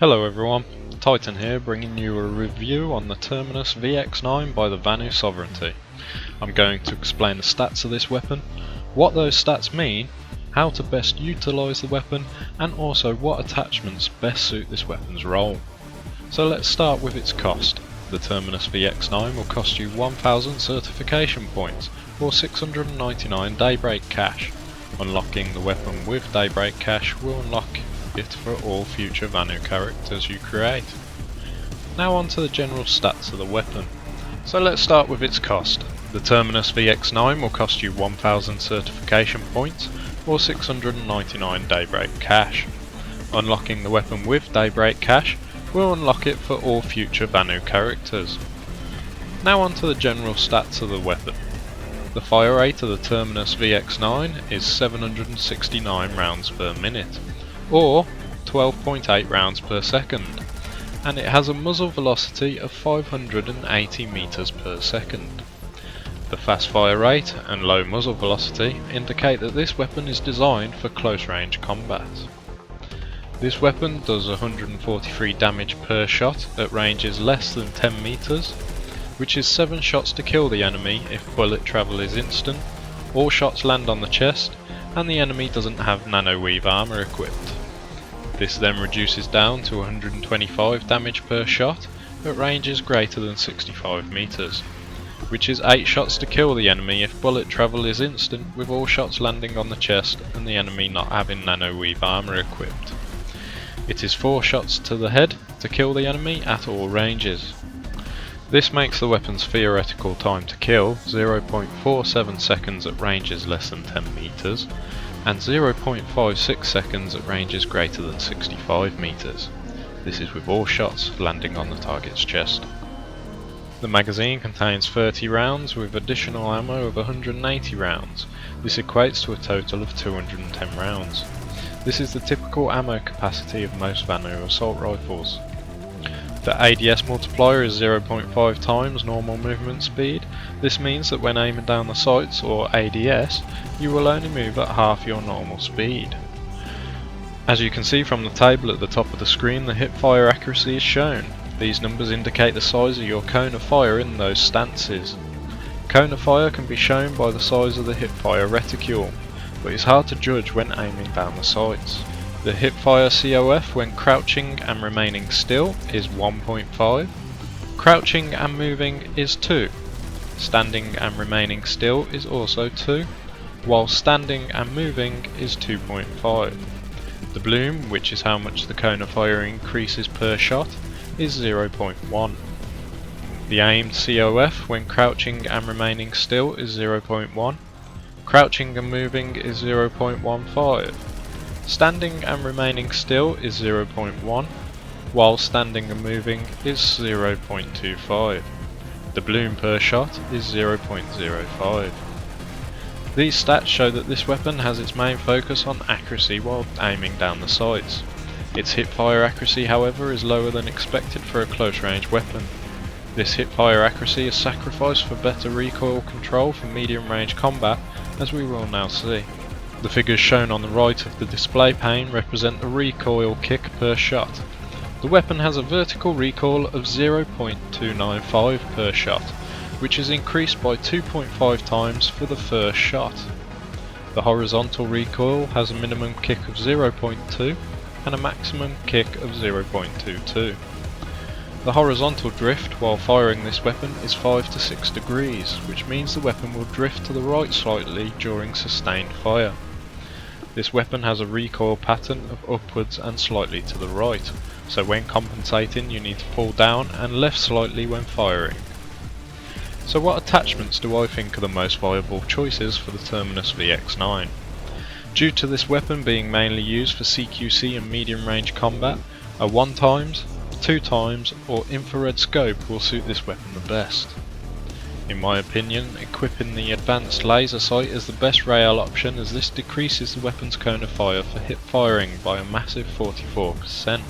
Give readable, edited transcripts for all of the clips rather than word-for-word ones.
Hello everyone, Titan here bringing you a review on the Terminus VX-9 by the Vanu Sovereignty. I'm going to explain the stats of this weapon, what those stats mean, how to best utilise the weapon, and also what attachments best suit this weapon's role. So let's start with its cost. The Terminus VX-9 will cost you 1000 certification points or 699 Daybreak cash. Unlocking the weapon with Daybreak cash will unlock it for all future Vanu characters you create. Now on to the general stats of the weapon. So let's start with its cost. The Terminus VX-9 will cost you 1000 certification points or 699 Daybreak cash. Unlocking the weapon with Daybreak cash will unlock it for all future Vanu characters. Now on to the general stats of the weapon. The fire rate of the Terminus VX-9 is 769 rounds per minute, or 12.8 rounds per second, and it has a muzzle velocity of 580 meters per second. The fast fire rate and low muzzle velocity indicate that this weapon is designed for close range combat. This weapon does 143 damage per shot at ranges less than 10 meters, which is 7 shots to kill the enemy if bullet travel is instant, all shots land on the chest, and the enemy doesn't have nano-weave armor equipped. This then reduces down to 125 damage per shot at ranges greater than 65 meters, which is 8 shots to kill the enemy if bullet travel is instant, with all shots landing on the chest and the enemy not having nano-weave armor equipped. It is 4 shots to the head to kill the enemy at all ranges. This makes the weapon's theoretical time to kill 0.47 seconds at ranges less than 10 meters, and 0.56 seconds at ranges greater than 65 meters. This is with all shots landing on the target's chest. The magazine contains 30 rounds with additional ammo of 180 rounds. This equates to a total of 210 rounds. This is the typical ammo capacity of most Vanu assault rifles. The ADS multiplier is 0.5 times normal movement speed. This means that when aiming down the sights, or ADS, you will only move at half your normal speed. As you can see from the table at the top of the screen, the hip fire accuracy is shown. These numbers indicate the size of your cone of fire in those stances. Cone of fire can be shown by the size of the hip fire reticule, but it's hard to judge when aiming down the sights. The hipfire COF when crouching and remaining still is 1.5, crouching and moving is 2, standing and remaining still is also 2, while standing and moving is 2.5. The bloom, which is how much the cone of fire increases per shot, is 0.1. The aimed COF when crouching and remaining still is 0.1, crouching and moving is 0.15. Standing and remaining still is 0.1, while standing and moving is 0.25. The bloom per shot is 0.05. These stats show that this weapon has its main focus on accuracy while aiming down the sights. Its hipfire accuracy, however, is lower than expected for a close range weapon. This hipfire accuracy is sacrificed for better recoil control for medium range combat, as we will now see. The figures shown on the right of the display pane represent the recoil kick per shot. The weapon has a vertical recoil of 0.295 per shot, which is increased by 2.5 times for the first shot. The horizontal recoil has a minimum kick of 0.2 and a maximum kick of 0.22. The horizontal drift while firing this weapon is 5 to 6 degrees, which means the weapon will drift to the right slightly during sustained fire. This weapon has a recoil pattern of upwards and slightly to the right, so when compensating you need to pull down and left slightly when firing. So what attachments do I think are the most viable choices for the Terminus VX-9? Due to this weapon being mainly used for CQC and medium range combat, a 1x, 2x or infrared scope will suit this weapon the best. In my opinion, equipping the advanced laser sight is the best rail option, as this decreases the weapon's cone of fire for hip firing by a massive 44%.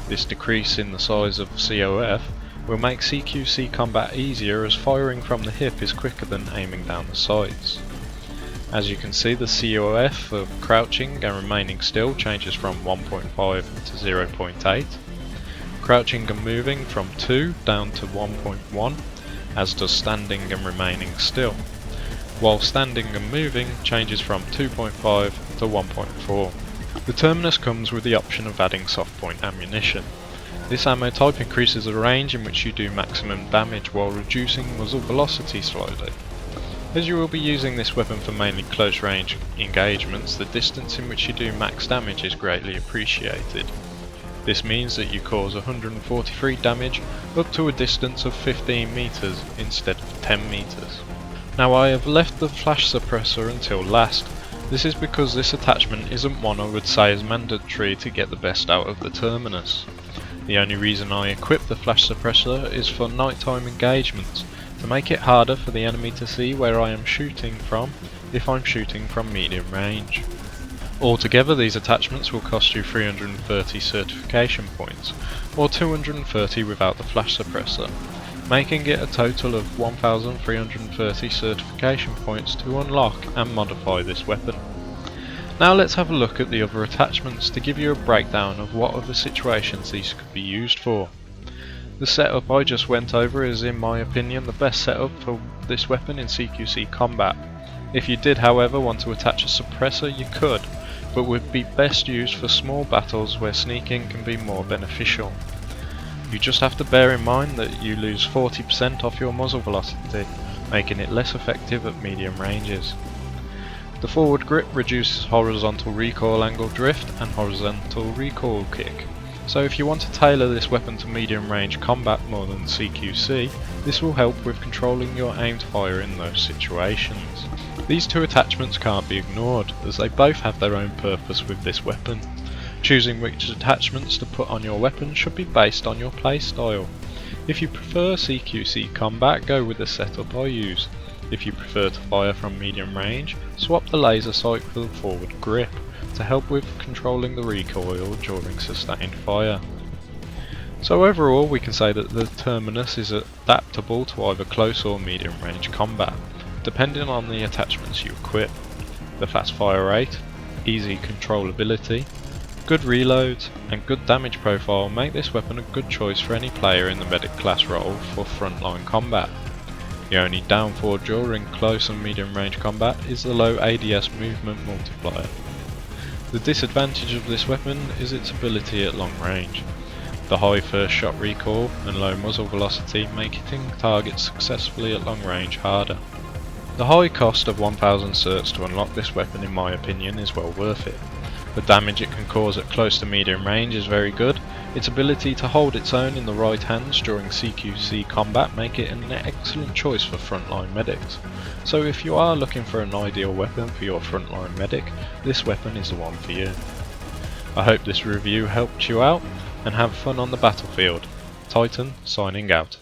This decrease in the size of COF will make CQC combat easier, as firing from the hip is quicker than aiming down the sights. As you can see, the COF for crouching and remaining still changes from 1.5 to 0.8. Crouching and moving from 2 down to 1.1, as does standing and remaining still, while standing and moving changes from 2.5 to 1.4. The Terminus comes with the option of adding soft point ammunition. This ammo type increases the range in which you do maximum damage while reducing muzzle velocity slightly. As you will be using this weapon for mainly close range engagements, the distance in which you do max damage is greatly appreciated. This means that you cause 143 damage up to a distance of 15 meters instead of 10 meters. Now, I have left the flash suppressor until last. This is because this attachment isn't one I would say is mandatory to get the best out of the Terminus. The only reason I equip the flash suppressor is for nighttime engagements, to make it harder for the enemy to see where I am shooting from if I'm shooting from medium range. Altogether, these attachments will cost you 330 certification points, or 230 without the flash suppressor, making it a total of 1330 certification points to unlock and modify this weapon. Now let's have a look at the other attachments to give you a breakdown of what other situations these could be used for. The setup I just went over is, in my opinion, the best setup for this weapon in CQC combat. If you did, however, want to attach a suppressor, you could, but would be best used for small battles where sneaking can be more beneficial. You just have to bear in mind that you lose 40% off your muzzle velocity, making it less effective at medium ranges. The forward grip reduces horizontal recoil angle drift and horizontal recoil kick. So if you want to tailor this weapon to medium range combat more than CQC, this will help with controlling your aimed fire in those situations. These two attachments can't be ignored, as they both have their own purpose with this weapon. Choosing which attachments to put on your weapon should be based on your playstyle. If you prefer CQC combat, go with the setup I use. If you prefer to fire from medium range, swap the laser sight for the forward grip, to help with controlling the recoil during sustained fire. So overall, we can say that the Terminus is adaptable to either close or medium range combat, depending on the attachments you equip. The fast fire rate, easy controllability, good reloads and good damage profile make this weapon a good choice for any player in the medic class role for frontline combat. The only downfall during close and medium range combat is the low ADS movement multiplier. The disadvantage of this weapon is its ability at long range. The high first shot recoil and low muzzle velocity make hitting targets successfully at long range harder. The high cost of 1000 certs to unlock this weapon, in my opinion, is well worth it. The damage it can cause at close to medium range is very good. Its ability to hold its own in the right hands during CQC combat make it an excellent choice for frontline medics. So if you are looking for an ideal weapon for your frontline medic, this weapon is the one for you. I hope this review helped you out, and have fun on the battlefield. Titan signing out.